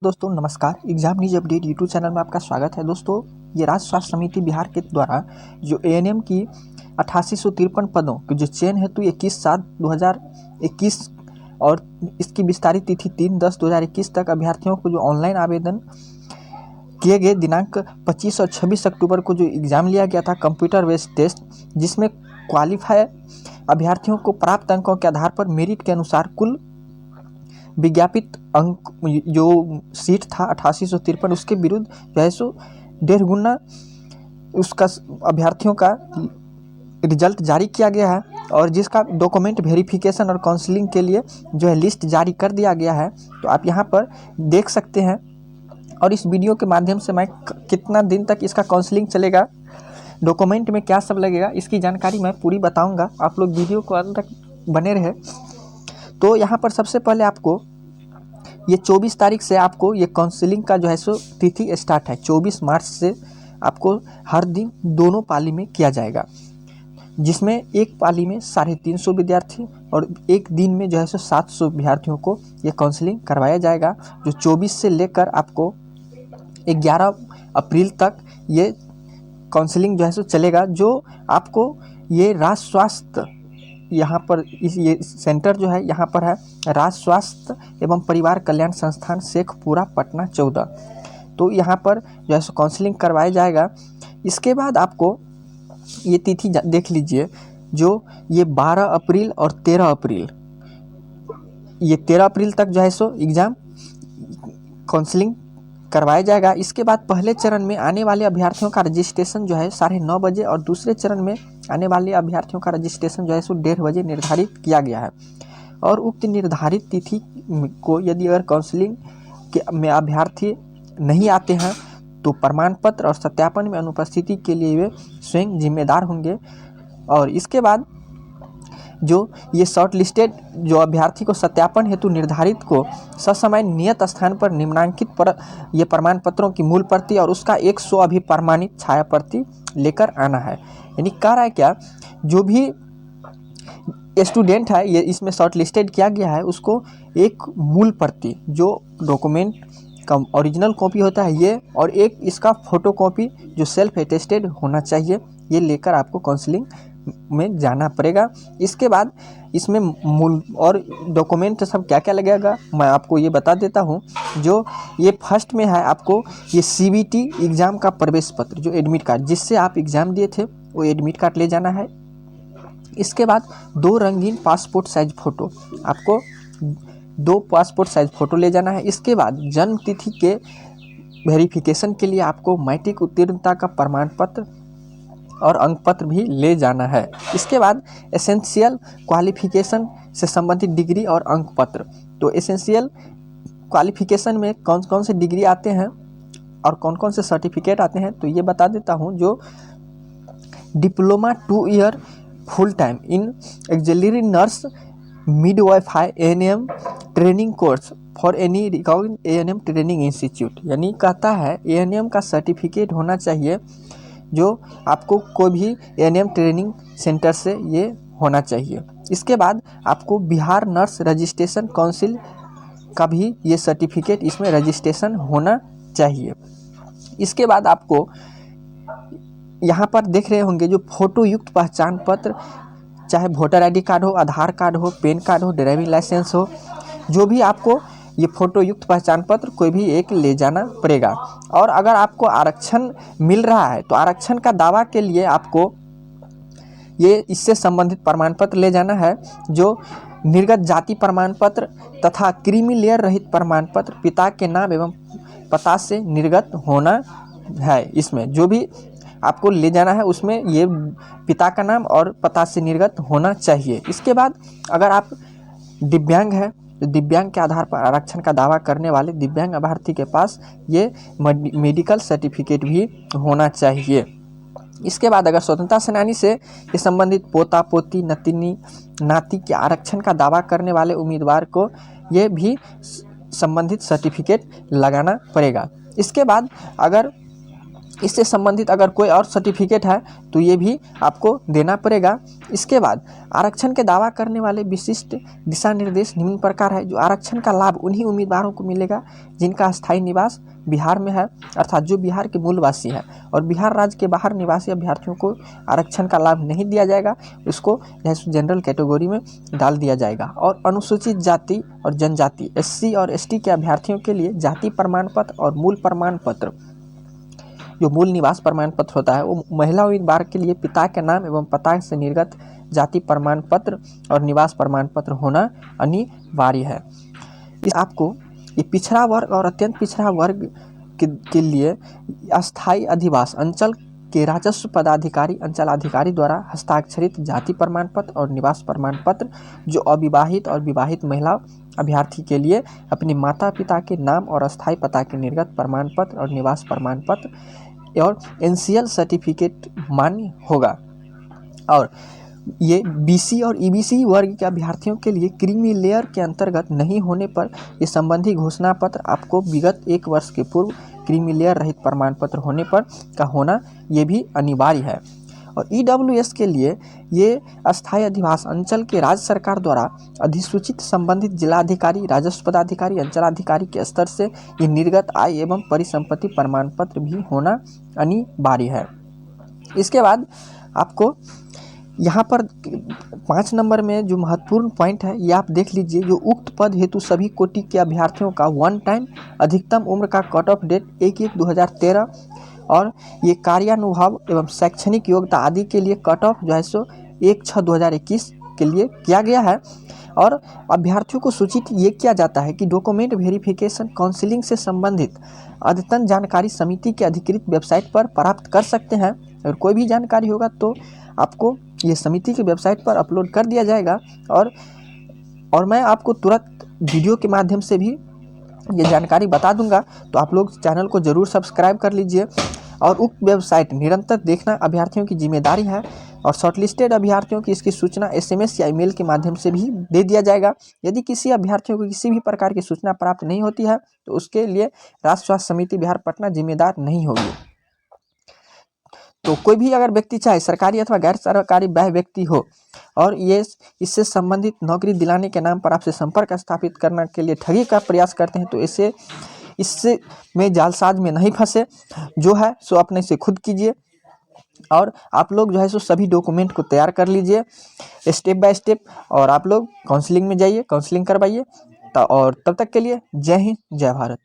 दोस्तों नमस्कार। Exam news update YouTube channel में आपका स्वागत है। दोस्तों ये राज्य स्वास्थ्य समिति बिहार के द्वारा जो एएनएम की 8853 पदों की जो चयन हेतु 21/7/2021 और इसकी विस्तारित तिथि 3/10/2021 तक अभ्यर्थियों को जो ऑनलाइन आवेदन किए गए दिनांक 25 और 26 अक्टूबर को जो एग्ज़ाम लिया गया था कंप्यूटर बेस्ड टेस्ट, जिसमें क्वालिफाई अभ्यर्थियों को प्राप्त अंकों के आधार पर मेरिट के अनुसार कुल विज्ञापित अंक जो सीट था 8853 उसके विरुद्ध जो है सो 1.5 गुना उसका अभ्यर्थियों का रिजल्ट जारी किया गया है और जिसका डॉक्यूमेंट वेरिफिकेशन और काउंसलिंग के लिए जो है लिस्ट जारी कर दिया गया है। तो आप यहाँ पर देख सकते हैं और इस वीडियो के माध्यम से मैं कितना दिन तक इसका काउंसलिंग चलेगा, डॉक्यूमेंट में क्या सब लगेगा, इसकी जानकारी मैं पूरी बताऊँगा। आप लोग वीडियो को अंत तक बने रहे। तो यहाँ पर सबसे पहले आपको ये 24 तारीख से आपको ये काउंसलिंग का जो है सो तिथि स्टार्ट है। 24 मार्च से आपको हर दिन दोनों पाली में किया जाएगा, जिसमें एक पाली में 350 विद्यार्थी और एक दिन में जो है सो 700 विद्यार्थियों को ये काउंसलिंग करवाया जाएगा। जो 24 से लेकर आपको 11 अप्रैल तक ये काउंसलिंग जो है सो चलेगा। जो आपको ये राज्य स्वास्थ्य यहाँ पर ये सेंटर जो है यहाँ पर है राज्य स्वास्थ्य एवं परिवार कल्याण संस्थान शेखपुरा पटना 14। तो यहाँ पर जो है सो काउंसलिंग करवाया जाएगा। इसके बाद आपको ये तिथि देख लीजिए, जो ये 12 अप्रैल और 13 अप्रैल, ये 13 अप्रैल तक जो है सो एग्ज़ाम काउंसलिंग करवाया जाएगा। इसके बाद पहले चरण में आने वाले अभ्यर्थियों का रजिस्ट्रेशन जो है 9:30 बजे और दूसरे चरण में आने वाले अभ्यर्थियों का रजिस्ट्रेशन जो है सो 1:30 बजे निर्धारित किया गया है। और उक्त निर्धारित तिथि को यदि अगर काउंसलिंग के में अभ्यर्थी नहीं आते हैं तो प्रमाण पत्र और सत्यापन में अनुपस्थिति के लिए वे स्वयं जिम्मेदार होंगे। और इसके बाद जो ये शॉर्ट लिस्टेड जो अभ्यर्थी को सत्यापन हेतु निर्धारित को ससमय नियत स्थान पर निम्नांकित पर ये प्रमाण पत्रों की मूल प्रति और उसका 100 अभिप्रमाणित छाया प्रति लेकर आना है। यानी कह रहा है क्या, जो भी स्टूडेंट है ये इसमें शॉर्ट लिस्टेड किया गया है उसको एक मूल प्रति जो डॉक्यूमेंट का ओरिजिनल कॉपी होता है ये, और एक इसका फोटो कॉपी जो सेल्फ अटेस्टेड होना चाहिए, ये लेकर आपको काउंसलिंग में जाना पड़ेगा। इसके बाद इसमें मूल और डॉक्यूमेंट सब क्या क्या लगेगा मैं आपको ये बता देता हूँ। जो ये फर्स्ट में है आपको ये CBT एग्ज़ाम का प्रवेश पत्र जो एडमिट कार्ड जिससे आप एग्ज़ाम दिए थे वो एडमिट कार्ड ले जाना है। इसके बाद 2 रंगीन पासपोर्ट साइज फ़ोटो, आपको 2 पासपोर्ट साइज फ़ोटो ले जाना है। इसके बाद जन्म तिथि के वेरिफिकेशन के लिए आपको मैट्रिक उत्तीर्णता का प्रमाण पत्र और अंक पत्र भी ले जाना है। इसके बाद एसेंशियल क्वालिफिकेशन से संबंधित डिग्री और अंक पत्र। तो एसेंशियल क्वालिफिकेशन में कौन कौन से डिग्री आते हैं और कौन कौन से सर्टिफिकेट आते हैं तो ये बता देता हूँ। जो diploma 2 year full time in auxiliary nurse midwifery ANM training course for any recognised ANM training institute, यानी कहता है ANM का सर्टिफिकेट होना चाहिए जो आपको कोई भी ANM ट्रेनिंग सेंटर से ये होना चाहिए। इसके बाद आपको बिहार नर्स रजिस्ट्रेशन काउंसिल का भी ये सर्टिफिकेट इसमें रजिस्ट्रेशन होना चाहिए। इसके बाद आपको यहाँ पर देख रहे होंगे जो फोटो युक्त पहचान पत्र, चाहे वोटर ID कार्ड हो, आधार कार्ड हो, पैन कार्ड हो, ड्राइविंग लाइसेंस हो, जो भी आपको ये फोटो युक्त पहचान पत्र कोई भी एक ले जाना पड़ेगा। और अगर आपको आरक्षण मिल रहा है तो आरक्षण का दावा के लिए आपको ये इससे संबंधित प्रमाण पत्र ले जाना है। जो निर्गत जाति प्रमाण पत्र तथा क्रीमी लेयर रहित प्रमाण पत्र पिता के नाम एवं पता से निर्गत होना है। इसमें जो भी आपको ले जाना है उसमें ये पिता का नाम और पता से निर्गत होना चाहिए। इसके बाद अगर आप दिव्यांग हैं तो दिव्यांग के आधार पर आरक्षण का दावा करने वाले दिव्यांग अभ्यर्थी के पास ये मेडिकल सर्टिफिकेट भी होना चाहिए। इसके बाद अगर स्वतंत्रता सेनानी से ये संबंधित पोता पोती नतिनी नाती के आरक्षण का दावा करने वाले उम्मीदवार को ये भी संबंधित सर्टिफिकेट लगाना पड़ेगा। इसके बाद अगर इससे संबंधित अगर कोई और सर्टिफिकेट है तो ये भी आपको देना पड़ेगा। इसके बाद आरक्षण के दावा करने वाले विशिष्ट दिशा निर्देश निम्न प्रकार है। जो आरक्षण का लाभ उन्हीं उम्मीदवारों को मिलेगा जिनका स्थायी निवास बिहार में है, अर्थात जो बिहार के मूलवासी है, और बिहार राज्य के बाहर निवासी अभ्यर्थियों को आरक्षण का लाभ नहीं दिया जाएगा, इसको जनरल कैटेगरी में डाल दिया जाएगा। और अनुसूचित जाति और जनजाति SC और ST के अभ्यर्थियों के लिए जाति प्रमाण पत्र और मूल प्रमाण पत्र, जो मूल निवास प्रमाण पत्र होता है, वो महिला उम्मीदवार के लिए पिता के नाम एवं पता से निर्गत जाति प्रमाण पत्र और निवास प्रमाण पत्र होना अनिवार्य है। इस आपको ये पिछड़ा वर्ग और अत्यंत पिछड़ा वर्ग के लिए अस्थायी अधिवास अंचल के राजस्व पदाधिकारी अंचलाधिकारी द्वारा हस्ताक्षरित जाति प्रमाण पत्र और निवास प्रमाण पत्र, जो अविवाहित और विवाहित महिला अभ्यर्थी के लिए अपने माता पिता के नाम और अस्थायी पता के निर्गत प्रमाण पत्र और निवास प्रमाण पत्र और NCL सर्टिफिकेट मान्य होगा। और ये BC और EBC वर्ग के अभ्यर्थियों के लिए क्रीमी लेयर के अंतर्गत नहीं होने पर ये संबंधी घोषणा पत्र आपको विगत 1 वर्ष के पूर्व क्रीमी लेयर रहित प्रमाण पत्र होने पर का होना ये भी अनिवार्य है। और EWS के लिए ये अस्थायी अधिवास अंचल के राज्य सरकार द्वारा अधिसूचित संबंधित जिलाधिकारी राजस्व पदाधिकारी अंचलाधिकारी के स्तर से ये निर्गत आय एवं परिसंपत्ति प्रमाण पत्र भी होना अनिवार्य है। इसके बाद आपको यहाँ पर 5 नंबर में जो महत्वपूर्ण पॉइंट है ये आप देख लीजिए। जो उक्त पद हेतु सभी कोटि के अभ्यर्थियों का 1 टाइम अधिकतम उम्र का कट ऑफ डेट 1/1/2013 और ये कार्यानुभव एवं शैक्षणिक योग्यता आदि के लिए कट ऑफ जो है सो 1/6/2021 के लिए किया गया है। और अभ्यर्थियों को सूचित ये किया जाता है कि डॉक्यूमेंट वेरिफिकेशन काउंसिलिंग से संबंधित अद्यतन जानकारी समिति के अधिकृत वेबसाइट पर प्राप्त कर सकते हैं। और कोई भी जानकारी होगा तो आपको ये समिति की वेबसाइट पर अपलोड कर दिया जाएगा। और मैं आपको तुरंत वीडियो के माध्यम से भी ये जानकारी बता दूंगा, तो आप लोग चैनल को ज़रूर सब्सक्राइब कर लीजिए। और उक्त वेबसाइट निरंतर देखना अभ्यर्थियों की जिम्मेदारी है। और शॉर्टलिस्टेड अभ्यर्थियों की इसकी सूचना SMS या ईमेल के माध्यम से भी दे दिया जाएगा। यदि किसी अभ्यर्थियों को किसी भी प्रकार की सूचना प्राप्त नहीं होती है तो उसके लिए राज्य स्वास्थ्य समिति बिहार पटना जिम्मेदार नहीं होगी। तो कोई भी अगर व्यक्ति चाहे सरकारी अथवा गैर सरकारी वह व्यक्ति हो और ये इससे संबंधित नौकरी दिलाने के नाम पर आपसे संपर्क स्थापित करने के लिए ठगी का प्रयास करते हैं, तो इससे में जालसाज में नहीं फंसे। जो है सो अपने से खुद कीजिए और आप लोग जो है सो सभी डॉक्यूमेंट को तैयार कर लीजिए स्टेप बाय स्टेप, और आप लोग काउंसलिंग में जाइए, काउंसलिंग करवाइए। और तब तक के लिए जय हिंद, जय भारत।